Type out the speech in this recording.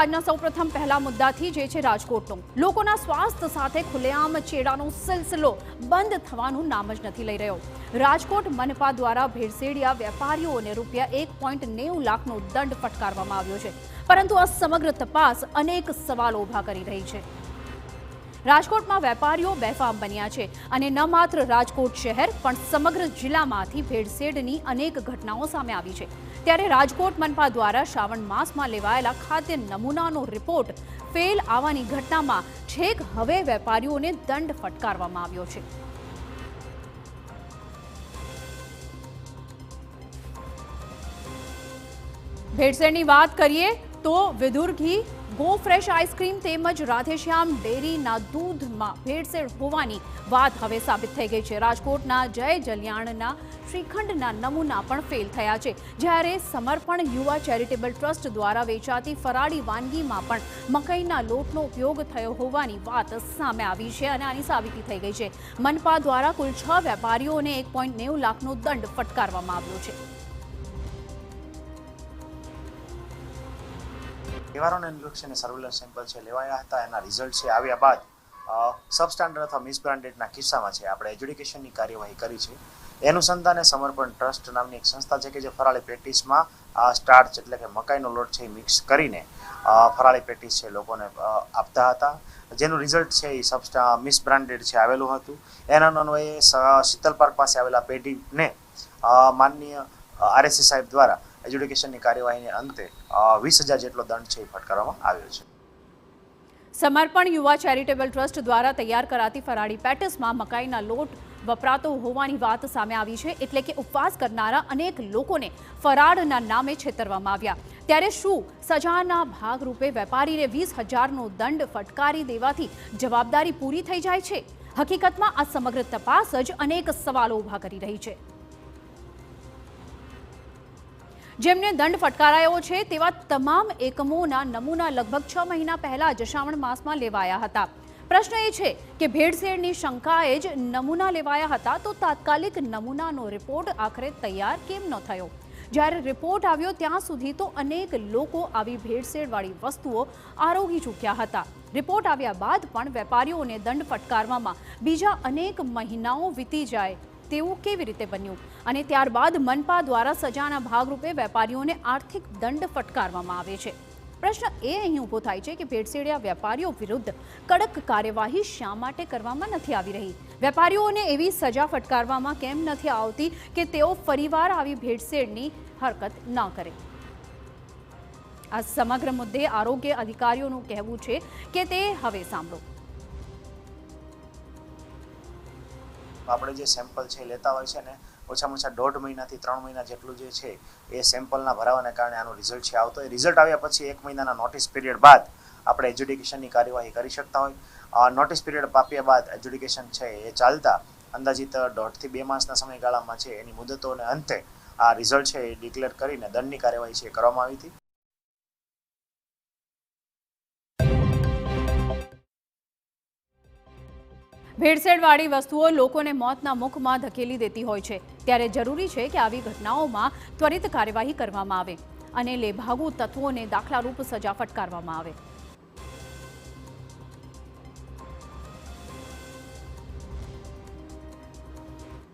આજના સૌપ્રથમ પહેલા મુદ્દાથી જે છે રાજકોટનો લોકોના સ્વાસ્થ્ય સાથે ખુલ્લેઆમ ચેડાનો સિલસિલો બંધ થવાનું નામ જ નથી લઈ રહ્યો। રાજકોટ મનપા દ્વારા ભેળસેળિયા વેપારીઓને ₹1.90 લાખનો દંડ ફટકારવામાં આવ્યો છે, પરંતુ આ સમગ્ર તપાસ અનેક સવાલો ઊભા કરી રહી છે। રાજકોટમાં વેપારીઓ બેફામ બન્યા છે અને ન માત્ર રાજકોટ શહેર પણ સમગ્ર જિલ્લામાંથી ભેળસેળની અનેક ઘટનાઓ સામે આવી છે। ત્યારે રાજકોટ મનપા દ્વારા શ્રાવણ માસમાં લેવાયેલા ખાદ્ય નમૂનાનો રિપોર્ટ ફેલ આવવાની ઘટનામાં છેક હવે વેપારીઓને દંડ ફટકારવામાં આવ્યો છે। ભેળસેળની વાત કરીએ તો વિદુર ઘી, ગો ફ્રેશ આઈસ્ક્રીમ તેમજ રાધેશ્યામ ડેરીના દૂધમાં ભેળસેળ હોવાની વાત હવે સાબિત થઈ ગઈ છે। રાજકોટના જય જલિયાણના શ્રીખંડના નમૂના પણ ફેલ થયા છે, જ્યારે સમર્પણ યુવા ચેરિટેબલ ટ્રસ્ટ દ્વારા વેચાતી ફરાળી વાનગીમાં પણ મકાઈના લોટનો ઉપયોગ થયો હોવાની વાત સામે આવી છે અને આની સાબિતી થઈ ગઈ છે। મનપા દ્વારા કુલ 6 વેપારીઓને ₹1.90 લાખનો દંડ ફટકારવામાં આવ્યો છે। તહેવારોને અનુલક્ષીને સર્વેલન્સ સેમ્પલ છે લેવાયા હતા, એના રિઝલ્ટ છે આવ્યા બાદ સબસ્ટાન્ડર્ડ અથવા મિસબ્રાન્ડેડના કિસ્સામાં છે આપણે એજ્યુડિકેશનની કાર્યવાહી કરી છે। એ અનુસંધાને સમર્પણ ટ્રસ્ટ નામની એક સંસ્થા છે કે જે ફરાળી પેટીસમાં સ્ટાર્ચ એટલે કે મકાઈનો લોટ છે એ મિક્સ કરીને ફરાળી પેટીસ છે લોકોને આપતા હતા, જેનું રિઝલ્ટ છે એ મિસબ્રાન્ડેડ છે આવેલું હતું। એના અન્વયે શીતલ પાર્ક પાસે આવેલા પેઢીને માનનીય RSC સાહેબ દ્વારા એજ્યુડિકેશનની કાર્યવાહીને અંતે 20,000 જેટલો દંડ છે એ ફટકારવામાં આવ્યો છે। સમર્પણ યુવા ચેરિટેબલ ટ્રસ્ટ દ્વારા તૈયાર કરાતી ફરાળી પેટીસમાં મકાઈના લોટ વપરાતો હોવાની વાત સામે આવી છે, એટલે કે ઉપવાસ કરનારા અનેક લોકોને ફરાળના નામે છેતરવામાં આવ્યા। ત્યારે શું સજાના ભાગરૂપે વેપારીને 20,000નો દંડ ફટકારી દેવાથી જવાબદારી પૂરી થઈ જાય છે? હકીકતમાં આ સમગ્ર તપાસ જ અનેક સવાલો ઊભા કરી રહી છે। જેમને દંડ ફટકારાયો છે તેવા તમામ એકમોના નમૂના લગભગ 6 મહિના પહેલા જ શ્રાવણ માસમાં લેવાયા હતા। પ્રશ્ન એ છે કે ભેળસેળની શંકાએ જ નમૂના લેવાયા હતા, તો તાત્કાલિક નમૂનાનો રિપોર્ટ આખરે તૈયાર કેમ ન થયો? જ્યારે રિપોર્ટ આવ્યો ત્યાં સુધી તો અનેક લોકો આવી ભેળસેળવાળી વસ્તુઓ આરોગી ચૂક્યા હતા। રિપોર્ટ આવ્યા બાદ પણ વેપારીઓને દંડ ફટકારવામાં બીજા અનેક મહિનાઓ વીતી જાય તેવું કેવી રીતે બન્યું? અને ત્યારબાદ મનપા દ્વારા સજાના ભાગરૂપે વેપારીઓને આર્થિક દંડ ફટકારવામાં આવે છે। પ્રશ્ન એ અહીં ઊભો થાય છે કે ભેળસેળિયા વેપારીઓ વિરુદ્ધ કડક કાર્યવાહી શા માટે કરવામાં નથી આવી રહી? વેપારીઓને એવી સજા ફટકારવામાં કેમ નથી આવતી કે તેઓ ફરીવાર આવી ભેળસેળની હરકત ન કરે? આ સમગ્ર મુદ્દે આરોગ્ય અધિકારીઓનું કહેવું છે કે તે હવે સાંભળો। આપણે જે સેમ્પલ છે લેતા હોય છે ને ઓછામાં ઓછા 1.5 મહિનાથી 3 મહિના જેટલું જે છે એ સેમ્પલના ભરાવાને કારણે આનું રિઝલ્ટ છે આવતો હોય। રિઝલ્ટ આવ્યા પછી 1 મહિનાના નોટિસ પીરિયડ બાદ આપણે એજ્યુડિકેશનની કાર્યવાહી કરી શકતા હોય। નોટિસ પીરિયડ આપ્યા બાદ એજ્યુડિકેશન છે એ ચાલતા અંદાજિત 1.5 થી 2 માસના સમયગાળામાં છે એની મુદતોને અંતે આ રિઝલ્ટ છે એ ડિક્લેર કરીને દંડની કાર્યવાહી છે કરવામાં આવી હતી। ભેળસેળવાળી વસ્તુઓ લોકોને મોતના મુખમાં ધકેલી દેતી હોય છે, ત્યારે જરૂરી છે કે આવી ઘટનાઓમાં ત્વરિત કાર્યવાહી કરવામાં આવે અને લેભાગુ તત્વોને દાખલારૂપ સજા ફટકારવામાં આવે।